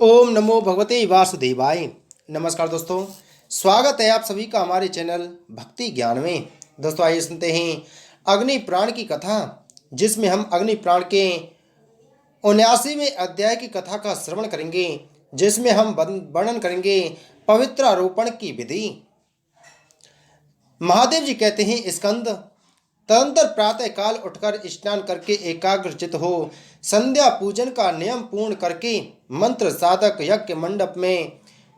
ओम नमो भगवते वासुदेवाय। नमस्कार दोस्तों, स्वागत है आप सभी का हमारे चैनल भक्ति ज्ञान में। दोस्तों आइए सुनते हैं अग्नि प्राण की कथा, जिसमें हम अग्नि प्राण के 79वें अध्याय की कथा का श्रवण करेंगे, जिसमें हम वर्णन करेंगे पवित्र आरोपण की विधि। महादेव जी कहते हैं, स्कंद, तदंतर प्रातः काल उठकर स्नान करके एकाग्रचित हो संध्या पूजन का नियम पूर्ण करके मंत्र साधक यज्ञ मंडप में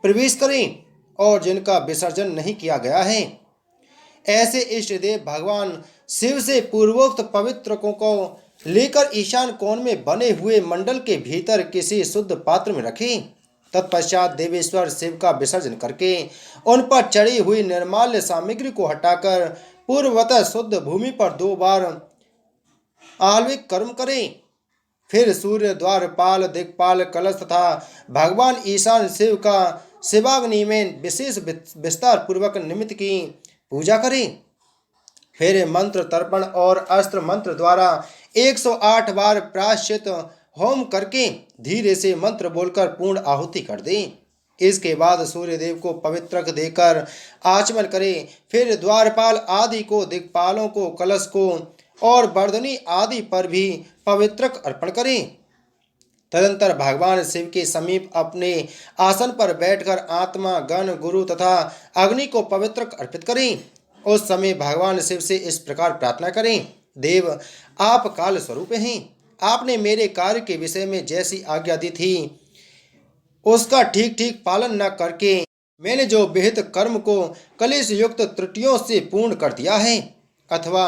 प्रवेश करें, और जिनका विसर्जन नहीं किया गया है ऐसे इष्ट देव भगवान शिव से पूर्वोक्त पवित्रकों को लेकर ईशान कोण में बने हुए मंडल के भीतर किसी शुद्ध पात्र में रखें। तत्पश्चात देवेश्वर शिव का विसर्जन करके उन पर चढ़ी हुई निर्माल्य सामग्री को हटाकर पूर्वतः शुद्ध भूमि पर 2 बार आल्विक कर्म करें। फिर सूर्य, द्वारपाल, दिक्पाल, कलश तथा भगवान ईशान शिव का शिवाग्नि में विशेष विस्तार पूर्वक निमित्त की पूजा करें। फिर मंत्र तर्पण और अस्त्र मंत्र द्वारा 108 बार प्रायश्चित होम करके धीरे से मंत्र बोलकर पूर्ण आहुति कर दें। इसके बाद सूर्यदेव को पवित्रक देकर आचमन करें। फिर द्वारपाल आदि को, दिक्पालों को, कलश को और वर्धनी आदि पर भी पवित्रक अर्पण करें। तदंतर भगवान शिव के समीप अपने आसन पर बैठकर आत्मा, गण, गुरु तथा अग्नि को पवित्रक अर्पित करें। उस समय भगवान शिव से इस प्रकार प्रार्थना करें, देव, आप काल स्वरूप हैं। आपने मेरे कार्य के विषय में जैसी आज्ञा दी थी उसका ठीक ठीक पालन न करके मैंने जो विहित कर्म को कलेश युक्त त्रुटियों से पूर्ण कर दिया है, अथवा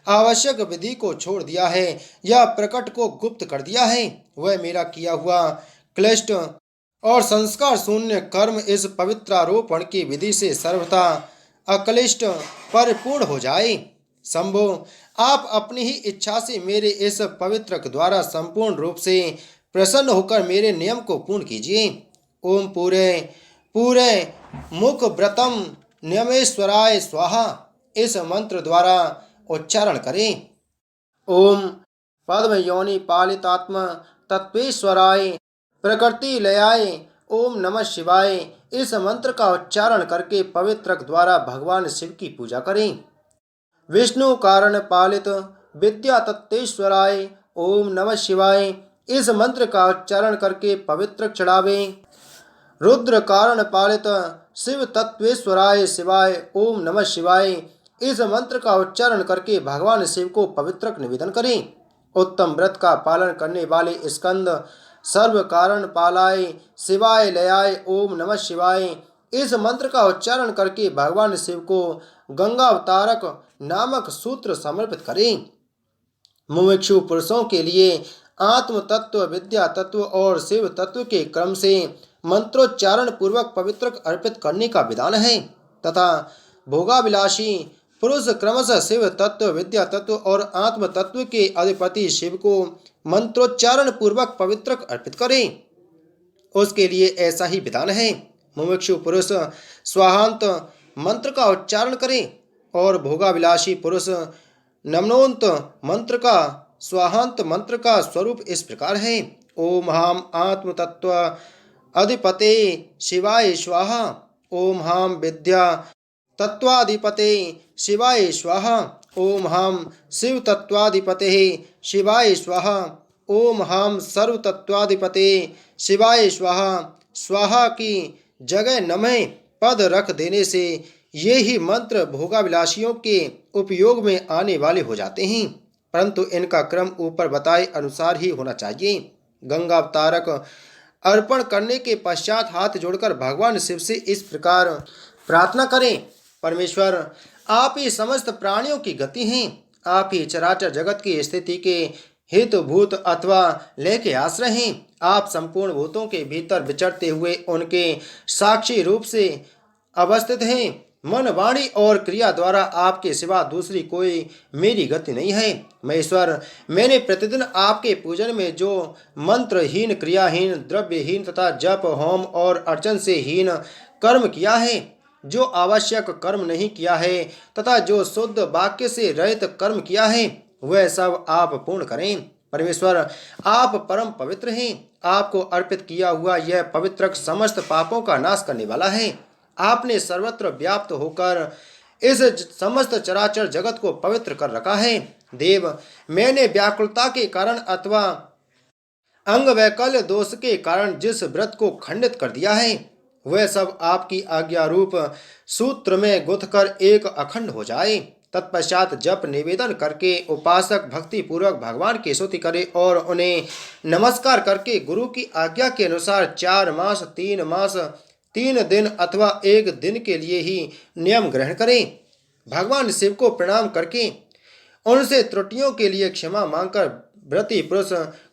आवश्यक विधि को छोड़ दिया है या प्रकट को गुप्त कर दिया है, वह मेरा किया हुआ क्लिष्ट और संस्कार शून्य कर्म इस पवित्रारोपण की विधि से सर्वथा अक्लिष्ट परिपूर्ण हो जाए। शंभो, आप अपनी ही इच्छा से मेरे इस पवित्रक द्वारा संपूर्ण रूप से प्रसन्न होकर मेरे नियम को पूर्ण कीजिए। ओम पूरे पूरे मुख व्रतम नियमेश्वराय स्वाहा, इस मंत्र द्वारा उच्चारण करें। ओम पद्म योनि पालितात्म तत्वेश्वराय प्रकृति लयाय ओम नमः शिवाय, इस मंत्र का उच्चारण करके पवित्रक द्वारा भगवान शिव की पूजा करें। विष्णु कारण पालित विद्या तत्वेश्वराय ओम नमः शिवाय, इस मंत्र का उच्चारण करके पवित्र चढ़ावें। रुद्र कारण पालित शिव तत्वेश्वराय शिवाय ओम नमः शिवाय, इस मंत्र का उच्चारण करके भगवान शिव को पवित्रक निवेदन करें। उत्तम व्रत का पालन करने वाले स्कंद सर्व कारण पालाय शिवाय लयाय ओम नमः शिवाय, इस मंत्र का उच्चारण करके भगवान शिव को गंगावतारक नामक सूत्र समर्पित करें। मुमुक्षु पुरुषों के लिए आत्म तत्व, विद्या तत्व और शिव तत्व के क्रम से मंत्रोच्चारण पूर्वक पवित्रक अर्पित करने का विधान है, तथा भोगाभिलाषी पुरुष क्रमशः शिव तत्व, विद्या तत्व और आत्म तत्व के अधिपति शिव को मंत्रोच्चारण पूर्वक पवित्रक अर्पित करें, उसके लिए ऐसा ही विधान है। मुमुक्षु पुरुष स्वाहांत मंत्र का उच्चारण करें और भोगाभिलाषी पुरुष नमनोंत मंत्र का स्वाहांत मंत्र का स्वरूप इस प्रकार है। ओम हाम आत्म तत्व अधिपते शिवाय स्वाहा, ओम हाम विद्या तत्वाधिपते शिवाय स्वाहा, ओम हाम शिव तत्वाधिपते शिवाय स्वाहा, ओम हाम सर्व तत्वाधिपते शिवाय स्वाहा। स्वाहा की जगह नमः पद रख देने से ये ही मंत्र भोगाभिलाषियों के उपयोग में आने वाले हो जाते हैं, परंतु इनका क्रम ऊपर बताए अनुसार ही होना चाहिए। गंगा अवतारक अर्पण करने के पश्चात हाथ जोड़कर भगवान शिव से इस प्रकार प्रार्थना करें, परमेश्वर, आप ही समस्त प्राणियों की गति हैं, आप ही चराचर जगत की स्थिति के हित भूत अथवा लय के आश्रय हैं। आप संपूर्ण भूतों के भीतर विचरते हुए उनके साक्षी रूप से अवस्थित हैं। मन, वाणी और क्रिया द्वारा आपके सिवा दूसरी कोई मेरी गति नहीं है। महेश्वर, मैंने प्रतिदिन आपके पूजन में जो मंत्रहीन, क्रियाहीन, द्रव्यहीन तथा जप, होम और अर्चन से हीन कर्म किया है, जो आवश्यक कर्म नहीं किया है तथा जो शुद्ध वाक्य से रहित कर्म किया है, वह सब आप पूर्ण करें। परमेश्वर, आप परम पवित्र हैं, आपको अर्पित किया हुआ यह पवित्रक समस्त पापों का नाश करने वाला है। आपने सर्वत्र व्याप्त होकर इस समस्त चराचर जगत को पवित्र कर रखा है। देव, मैंने व्याकुलता के कारण अथवा अंग वैकल्य दोष के कारण जिस व्रत को खंडित कर दिया है, वह सब आपकी आज्ञा रूप सूत्र में गुथकर एक अखंड हो जाए। तत्पश्चात जप निवेदन करके उपासक भक्ति पूर्वक भगवान की स्तुति करे और उन्हें नमस्कार करके गुरु की आज्ञा के अनुसार 4 मास 3 मास 3 दिन अथवा 1 दिन के लिए ही नियम ग्रहण करें। भगवान शिव को प्रणाम करके उनसे त्रुटियों के लिए क्षमा मांगकर व्रती पुरुष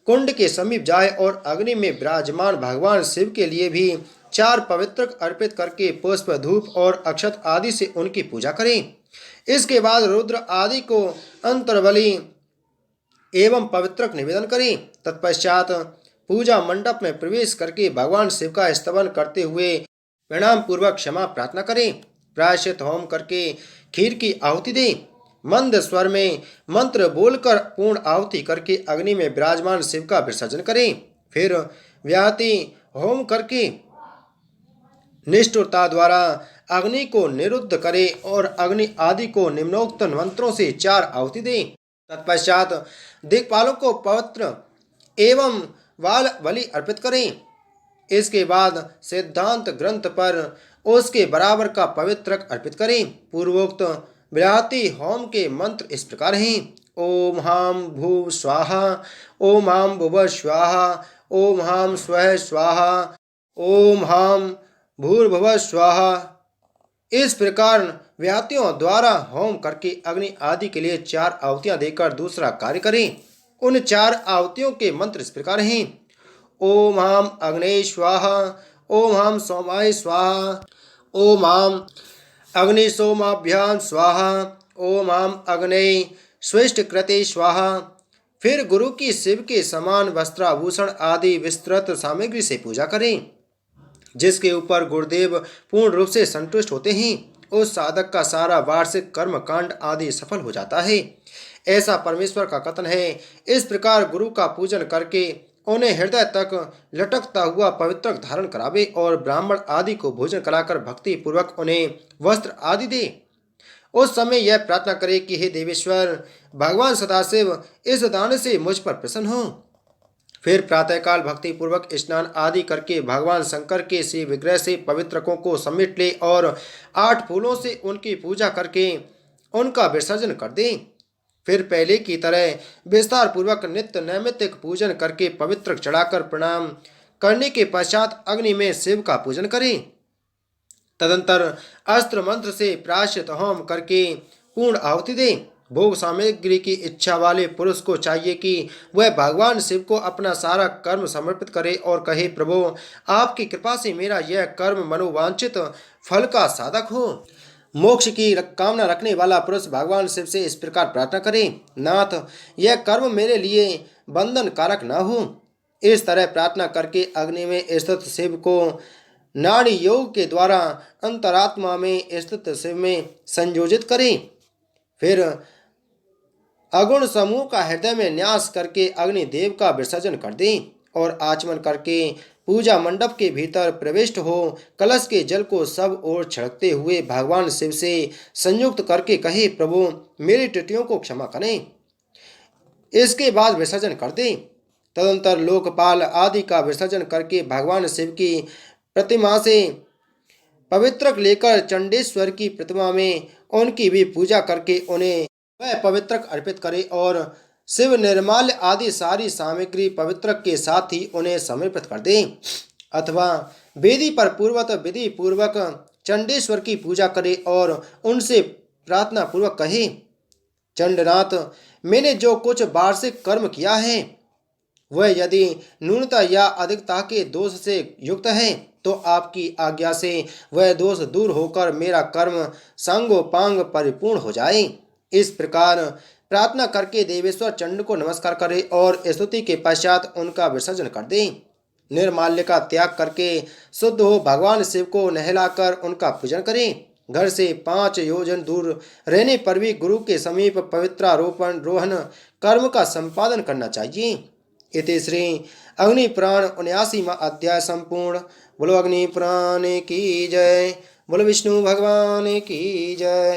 कुंड के समीप जाए और अग्नि में विराजमान भगवान शिव के लिए भी 4 पवित्र अर्पित करके पुष्प धूप और अक्षत आदि से उनकी पूजा करें। इसके बाद रुद्र आदि को अंतर्बली एवं पवित्रक निवेदन करें। तत्पश्चात पूजा मंडप में प्रवेश करके भगवान शिव का स्तवन करते हुए प्रणाम पूर्वक क्षमा प्रार्थना करें। प्रायश्चित होम करके खीर की आहुति दें। मंद स्वर में मंत्र बोलकर पूर्ण आहुति करके अग्नि में विराजमान शिव का विसर्जन करें। फिर व्याहति होम करके निष्ठुरता द्वारा अग्नि को निरुद्ध करें और अग्नि आदि को निम्नोक्त मंत्रों से 4 आहुति दें। तत्पश्चात दिक्पालों को पवित्र एवं वाल बलि अर्पित करें। इसके बाद सिद्धांत ग्रंथ पर उसके बराबर का पवित्रक अर्पित करें। पूर्वोक्त व्याहति होम के मंत्र इस प्रकार हैं। ओम हाम भूव स्वाहा, ओम हाम भुव स्वाहा, ओम हाम स्वः स्वाहा, ओम हाम भूर्भुव स्वाहा। इस प्रकार व्याहतियों द्वारा होम करके अग्नि आदि के लिए 4 आहुतियां देकर दूसरा कार्य करें। उन 4 आहुतियों के मंत्र इस प्रकार हैं। ओम हाम अग्ने स्वाहा, ओम हाम सोमाय स्वाहा, ओम हाम अग्नि सोमाभ्याम स्वाहा, ओम हाम अग्ने स्विष्ट कृते स्वाहा। फिर गुरु की शिव के समान वस्त्राभूषण आदि विस्तृत सामग्री से पूजा करें। जिसके ऊपर गुरुदेव पूर्ण रूप से संतुष्ट होते हैं, उस साधक का सारा वार्षिक कर्म कांड आदि सफल हो जाता है, ऐसा परमेश्वर का कथन है। इस प्रकार गुरु का पूजन करके उन्हें हृदय तक लटकता हुआ पवित्र धारण करावे और ब्राह्मण आदि को भोजन कराकर भक्ति पूर्वक उन्हें वस्त्र आदि दे। उस समय यह प्रार्थना करे कि हे देवेश्वर भगवान सदाशिव, इस दान से मुझ पर प्रसन्न हो। फिर प्रातःकाल भक्ति पूर्वक स्नान आदि करके भगवान शंकर के श्री विग्रह से पवित्रकों को समेट ले और 8 फूलों से उनकी पूजा करके उनका विसर्जन कर दे। फिर पहले की तरह विस्तार पूर्वक नित्य नैमित्तिक पूजन करके पवित्र चढ़ाकर प्रणाम करने के पश्चात अग्नि में शिव का पूजन करें। तदंतर अस्त्र मंत्र से प्रायश्चित होम करके पूर्ण आहुति दें। भोग सामग्री की इच्छा वाले पुरुष को चाहिए कि वह भगवान शिव को अपना सारा कर्म समर्पित करे और कहे, प्रभु आपकी कृपा से मेरा यह कर्म मनोवांछित फल का साधक हो। मोक्ष की कामना रखने वाला पुरुष भगवान शिव से इस प्रकार प्रार्थना करे, नाथ यह कर्म मेरे लिए बंधन कारक न हो। इस तरह प्रार्थना करके अग्नि में स्थित शिव को नाड़ी योग के द्वारा अंतरात्मा में स्थित शिव में संयोजित करें। फिर अगुण समूह का हृदय में न्यास करके अग्नि देव का विसर्जन कर दें और आचमन करके पूजा मंडप के भीतर प्रविष्ट हो कलश के जल को सब ओर छिड़कते हुए भगवान शिव से संयुक्त करके कहे, प्रभु मेरी त्रुटियों को क्षमा करें। इसके बाद विसर्जन कर दें। तदंतर लोकपाल आदि का विसर्जन करके भगवान शिव की प्रतिमा से पवित्रक लेकर चंडेश्वर की प्रतिमा में उनकी भी पूजा करके उन्हें वह पवित्रक अर्पित करे और शिव निर्माल्य आदि सारी सामग्री पवित्रक के साथ ही उन्हें समर्पित कर दें। अथवा वेदी पर पूर्वत विधि पूर्वक चंडेश्वर की पूजा करे और उनसे प्रार्थना पूर्वक कहे, चंडनाथ मैंने जो कुछ वार्षिक कर्म किया है वह यदि न्यूनता या अधिकता के दोष से युक्त है तो आपकी आज्ञा से वह दोष दूर होकर मेरा कर्म सांगोपांग परिपूर्ण हो जाए। इस प्रकार प्रार्थना करके देवेश्वर चंड को नमस्कार करें और स्तुति के पश्चात उनका विसर्जन कर दें। निर्माल्य का त्याग करके शुद्ध हो भगवान शिव को नहलाकर उनका पूजन करें। घर से 5 योजन दूर रहने पर भी गुरु के समीप पवित्रारोपण रोहन कर्म का संपादन करना चाहिए। इति श्री अग्नि पुराण 79वां अध्याय संपूर्ण। बोलो अग्नि पुराण की जय। बोलो विष्णु भगवान की जय।